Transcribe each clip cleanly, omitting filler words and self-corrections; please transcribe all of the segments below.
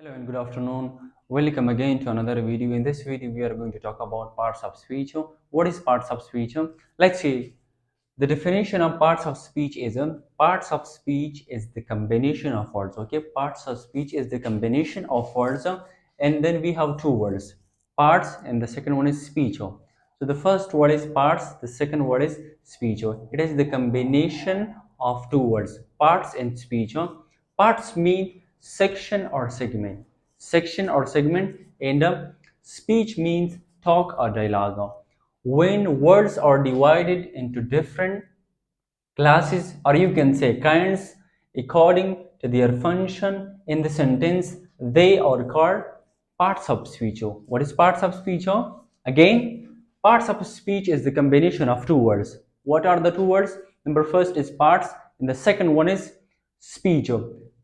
Hello and good afternoon. Welcome again to another video. In this video, we are going to talk about parts of speech. What is parts of speech? Let's see. The definition of parts of speech is parts of speech is the combination of words. Okay, parts of speech is the combination of words, and then we have two words, parts, and the second one is speech. So the first word is parts, the second word is speech. It is the combination of two words, parts and speech. Parts mean section or segment, and speech means talk or dialogue. When words are divided into different classes, or you can say kinds, according to their function in the sentence, they are called parts of speech. What is parts of speech? Again, parts of speech is the combination of two words. What are the two words? Number first is parts, and the second one is speech.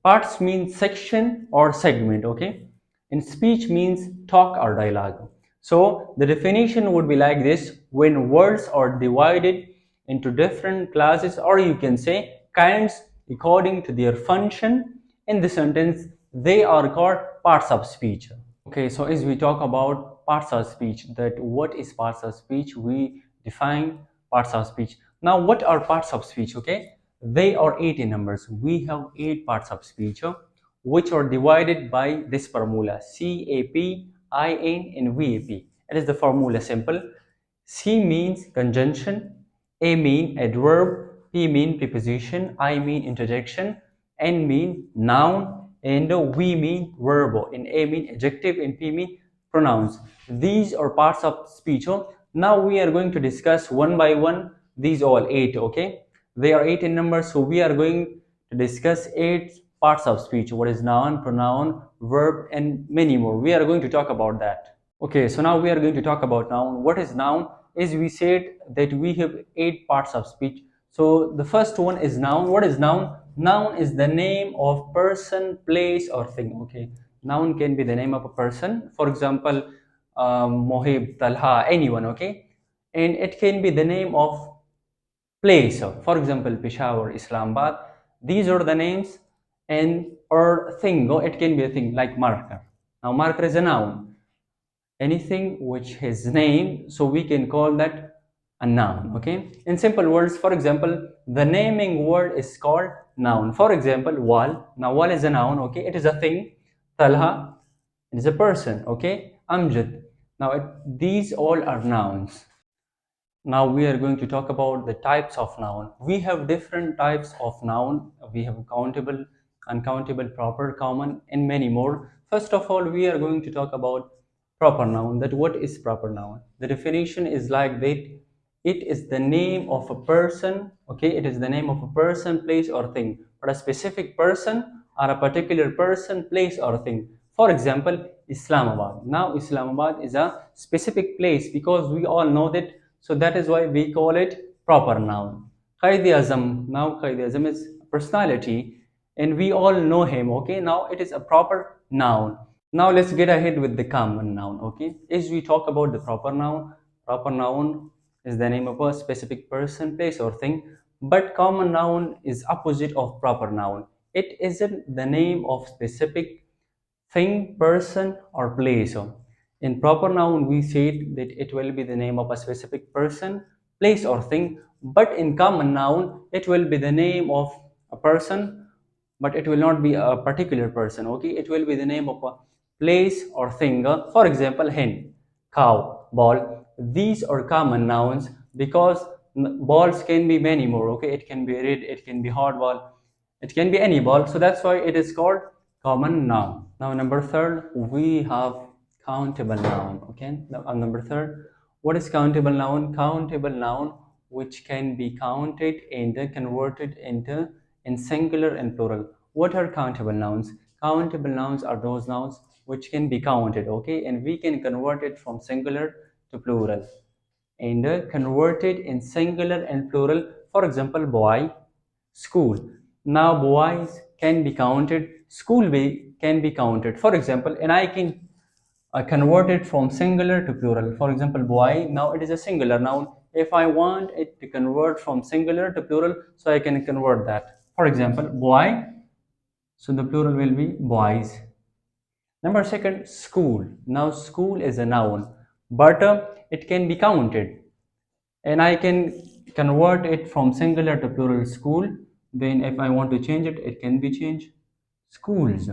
Parts means section or segment, okay? And speech means talk or dialogue. So the definition would be like this: when words are divided into different classes, or you can say kinds, according to their function in the sentence, they are called parts of speech. Okay, so as we talk about parts of speech, that what is parts of speech, we define parts of speech. Now, what are parts of speech? Okay, they are eight in numbers. We have eight parts of speech, which are divided by this formula: CAP, IN, and VAP. It is the formula simple. C means conjunction, A mean adverb, P mean preposition, I mean interjection, N mean noun, and V mean verb, and A mean adjective, and P mean pronouns. These are parts of speech. Now we are going to discuss one by one these all eight. Okay, they are eight in number, so we are going to discuss eight parts of speech. What is noun, pronoun, verb, and many more. We are going to talk about that. Okay, so now we are going to talk about noun. What is noun? As we said that we have eight parts of speech. So the first one is noun. What is noun? Noun is the name of person, place, or thing. Okay, noun can be the name of a person. For example, Mohib, Talha, anyone. Okay, and it can be the name of place. For example, Peshawar, Islamabad. These are the names, and or thing. It can be a thing like marker. Now, marker is a noun, anything which has name, so we can call that a noun. Okay, in simple words, for example, the naming word is called noun. For example, wall. Now wall is a noun. Okay, it is a thing. Talha, it is a person. Okay, Amjad. Now these all are nouns. Now we are going to talk about the types of noun. We have different types of noun. We have countable, uncountable, proper, common, and many more. First of all, we are going to talk about proper noun. That what is proper noun? The definition is like that: it is the name of a person. Okay, it is the name of a person, place, or thing, but a specific person or a particular person, place, or thing. For example, Islamabad. Now Islamabad is a specific place because we all know that, so that is why we call it proper noun. Qaid-e-Azam. Now Qaid-e-Azam is personality, and we all know him. Okay, now it is a proper noun. Now let's get ahead with the common noun. Okay, as we talk about the proper noun is the name of a specific person, place, or thing. But common noun is opposite of proper noun. It isn't the name of specific thing, person, or place. In proper noun, we said that it will be the name of a specific person, place, or thing. But in common noun, it will be the name of a person, but it will not be a particular person. Okay, it will be the name of a place or thing. For example, hen, cow, ball. These are common nouns because balls can be many more. Okay, it can be red, it can be hard ball, it can be any ball. So that's why it is called common noun. Now, number third, we have countable noun. Okay, now number third, what is countable noun? Countable noun which can be counted and then converted into in singular and plural. What are countable nouns? Countable nouns are those nouns which can be counted. Okay, and we can convert it from singular to plural and converted in singular and plural. For example, boy, school. Now boys can be counted, school can be counted. For example, and I can convert it from singular to plural. For example, boy, now it is a singular noun. If I want it to convert from singular to plural, so I can convert that. For example, boy, so the plural will be boys. Number second, school. Now school is a noun, but it can be counted, and I can convert it from singular to plural, school. Then if I want to change it, it can be changed, schools.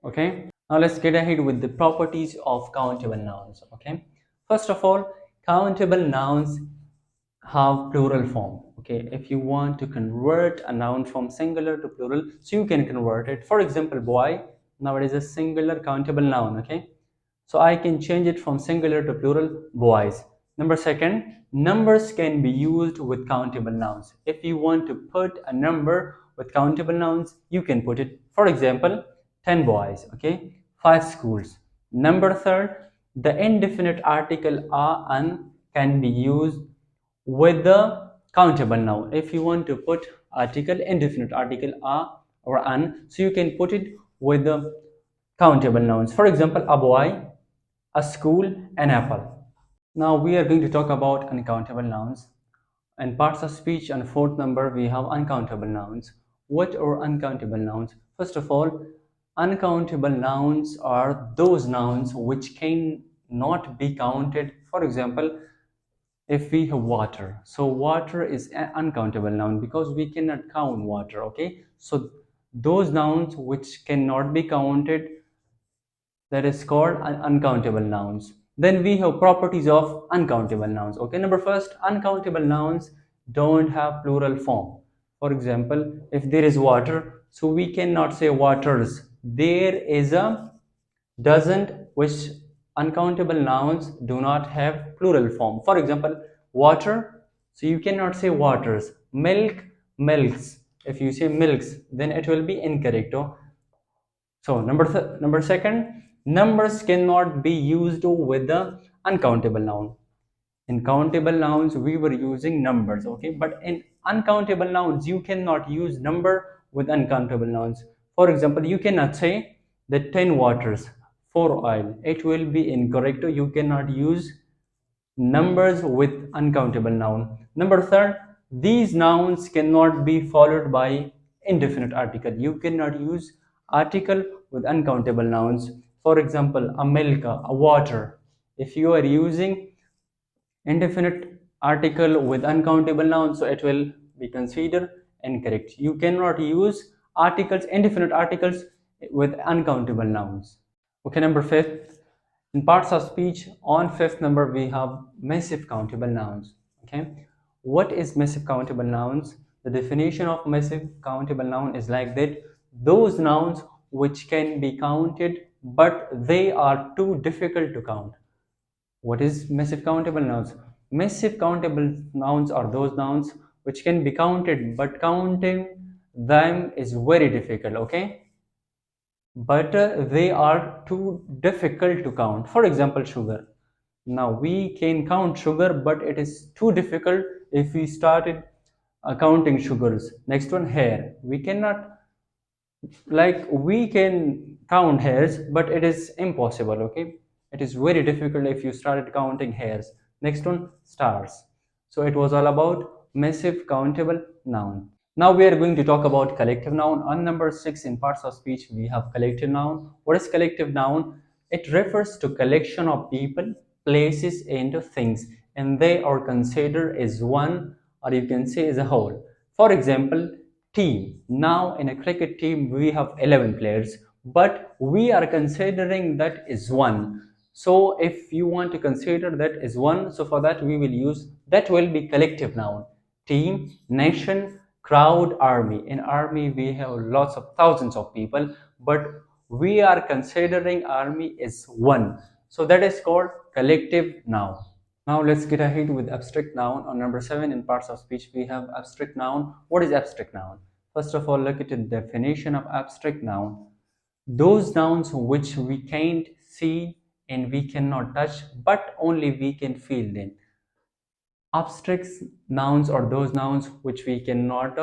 Okay, now let's get ahead with the properties of countable nouns. Okay, first of all, countable nouns have plural form. Okay, if you want to convert a noun from singular to plural, so you can convert it. For example, boy, now it is a singular countable noun. Okay, so I can change it from singular to plural, boys. Number second, numbers can be used with countable nouns. If you want to put a number with countable nouns, you can put it. For example, 10 boys, okay, 5 schools. Number third, the indefinite article a, an can be used with the countable noun. If you want to put article, indefinite article a or an, so you can put it with the countable nouns. For example, a boy, a school, an apple. Now we are going to talk about uncountable nouns. In parts of speech and fourth number we have uncountable nouns. What are uncountable nouns? First of all, uncountable nouns are those nouns which can not be counted. For example, if we have water, so water is an uncountable noun because we cannot count water. Okay, so those nouns which cannot be counted, that is called uncountable nouns. Then we have properties of uncountable nouns. Okay, number first, uncountable nouns don't have plural form. For example, if there is water, so we cannot say waters. There is a doesn't, which uncountable nouns do not have plural form. For example, water, so you cannot say waters. Milk, milks. If you say milks, then it will be incorrect. Oh, so number second, numbers cannot be used with the uncountable noun. In countable nouns, we were using numbers, okay? But in uncountable nouns, you cannot use number with uncountable nouns. For example, you cannot say the 10 waters for oil. It will be incorrect. You cannot use numbers with uncountable noun. Number third, these nouns cannot be followed by indefinite article. You cannot use article with uncountable nouns. For example, a milk, a water. If you are using indefinite article with uncountable nouns, so it will be considered incorrect. You cannot use articles, indefinite articles with uncountable nouns. Okay, number fifth, in parts of speech on fifth number we have massive countable nouns. Okay, what is massive countable nouns? The definition of massive countable noun is like that: those nouns which can be counted but they are too difficult to count. What is massive countable nouns? Massive countable nouns are those nouns which can be counted, but counting them is very difficult, okay? But they are too difficult to count. For example, sugar. Now we can count sugar, but it is too difficult if we started counting sugars. Next one, hair. We cannot, like, we can count hairs, but it is impossible. Okay, it is very difficult if you started counting hairs. Next one, stars. So it was all about massive countable noun. Now we are going to talk about collective noun. On number 6 in parts of speech we have collective noun. What is collective noun? It refers to collection of people, places, and things, and they are considered as one, or you can say as a whole. For example, team. Now in a cricket team we have 11 players, but we are considering that is one. So if you want to consider that as one, so for that we will use, that will be collective noun. Team, nation, crowd, army. In army we have lots of thousands of people, but we are considering army as one, so that is called collective noun. Now let's get ahead with abstract noun. On number 7 in parts of speech we have abstract noun. What is abstract noun? First of all, look at the definition of abstract noun: those nouns which we can't see and we cannot touch, but only we can feel them. Abstract nouns are those nouns which we cannot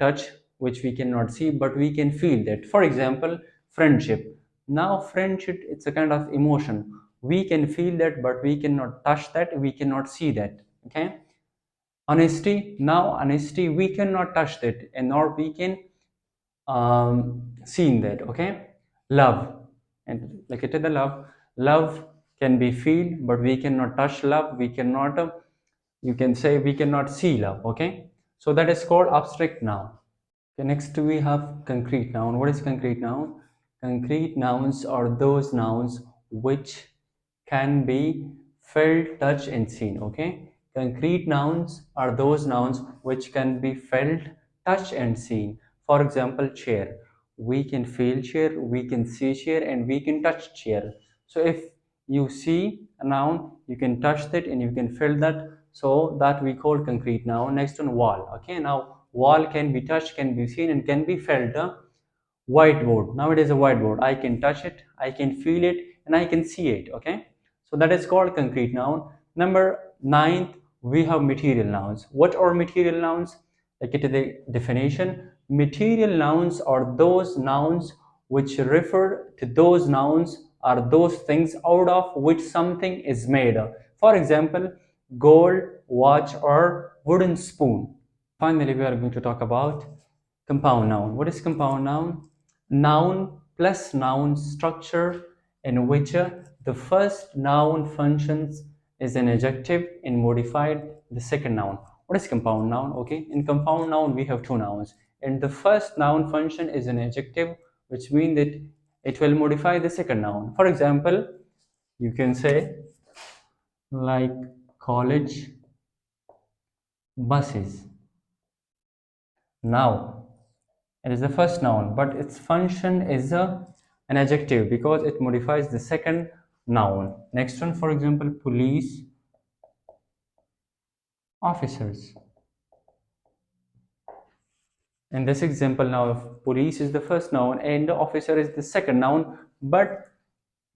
touch, which we cannot see, but we can feel that. For example, friendship. Now friendship, it's a kind of emotion. We can feel that, but we cannot touch that, we cannot see that. Okay. Honesty. Now honesty, we cannot touch that, and nor we can see that. Okay. Love. And like it is the love. Love can be feel, but we cannot touch love. We cannot, you can say we cannot see love. Okay. So that is called abstract noun. Okay, next we have concrete noun. What is concrete noun? Concrete nouns are those nouns which can be felt, touched, and seen. Okay, concrete nouns are those nouns which can be felt, touched, and seen. For example, chair. We can feel chair, we can see chair, and we can touch chair. So if you see a noun, you can touch that and you can feel that. So that we call concrete noun. Next one, wall. Okay, now wall can be touched, can be seen, and can be felt. Whiteboard. Now it is a whiteboard. I can touch it, I can feel it, and I can see it. Okay, so that is called concrete noun. Number ninth, we have material nouns. What are material nouns? Like it is the definition. Material nouns are those nouns which refer to those nouns are those things out of which something is made. For example, gold watch or wooden spoon. Finally, we are going to talk about compound noun. What is compound noun? Noun plus noun structure in which the first noun functions as an adjective and modified the second noun. What is compound noun? Okay, in compound noun we have two nouns, and the first noun function is an adjective, which means that it will modify the second noun. For example, you can say like college buses. Now it is the first noun, but its function is an adjective because it modifies the second noun. Next one, for example, police officers. In this example, now police is the first noun and the officer is the second noun, but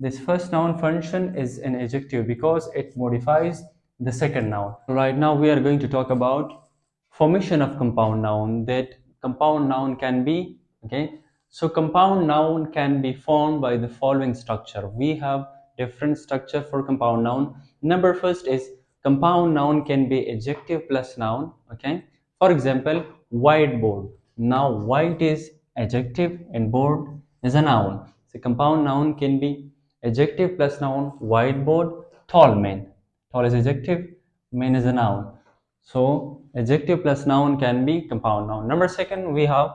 this first noun function is an adjective because it modifies the second noun. Right now we are going to talk about formation of compound noun. That compound noun can be, okay, so compound noun can be formed by the following structure. We have different structure for compound noun. Number first is compound noun can be adjective plus noun. Okay, for example, whiteboard. Now white is adjective and board is a noun. So compound noun can be adjective plus noun. Whiteboard. Tall man. Tall is adjective, man is a noun. So adjective plus noun can be compound noun. Number second, we have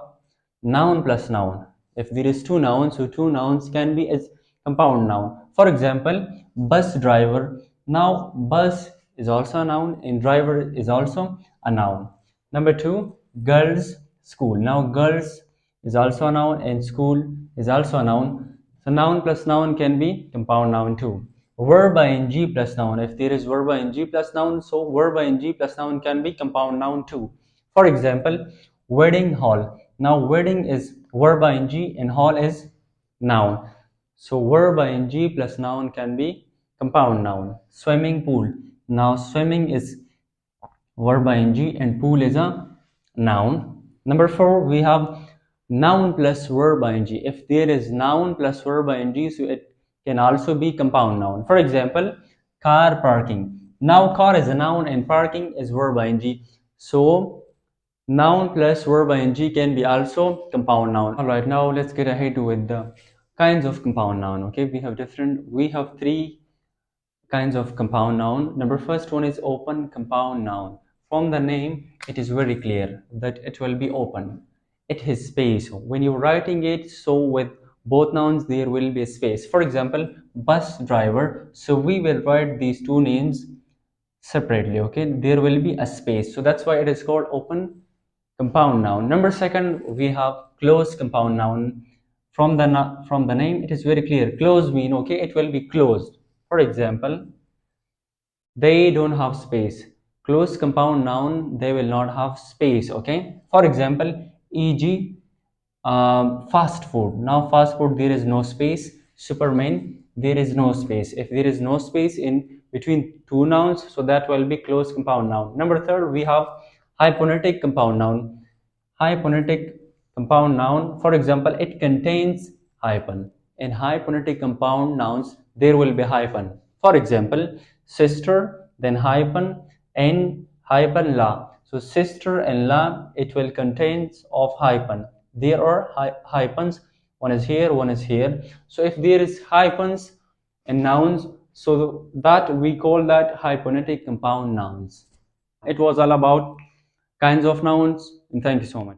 noun plus noun. If there is two nouns, so two nouns can be as compound noun. For example, bus driver. Now bus is also a noun and driver is also a noun. Number two, girls school. Now girls is also a noun and school is also a noun. So noun plus noun can be compound noun too. Verb ing plus noun. If there is verb ing plus noun, so verb ing plus noun can be compound noun too. For example, wedding hall. Now wedding is verb ing and hall is noun. So verb ing plus noun can be compound noun. Swimming pool. Now swimming is verb ing and pool is a noun. Number four, we have noun plus verb ing. If there is noun plus verb ing, so it can also be compound noun. For example, car parking. Now car is a noun and parking is verb ing. So noun plus verb ing can be also compound noun. Alright, now let's get ahead with the kinds of compound noun. Okay, we have three kinds of compound noun. Number first one is open compound noun. From the name, it is very clear that it will be open. It has space. When you're writing it, so with both nouns, there will be a space. For example, bus driver. So we will write these two names separately. Okay, there will be a space. So that's why it is called open compound noun. Number second, we have closed compound noun. From the name, it is very clear. Close mean okay, it will be closed. For example, they don't have space. Closed compound noun, they will not have space. Okay. For example, e.g. Fast food. Now fast food, there is no space. Superman, there is no space. If there is no space in between two nouns, so that will be closed compound noun. Number third, we have hyphonetic compound noun. Hyphonetic compound noun, for example, it contains hyphen. In hyphonetic compound nouns, there will be hyphen. For example, sister, then hyphen, and hyphen la. So sister and la, it will contains of hyphen. There are hyphens one is here, one is here. So if there is hyphens in nouns, so that we call that hyphonetic compound nouns. It was all about kinds of nouns, and thank you so much.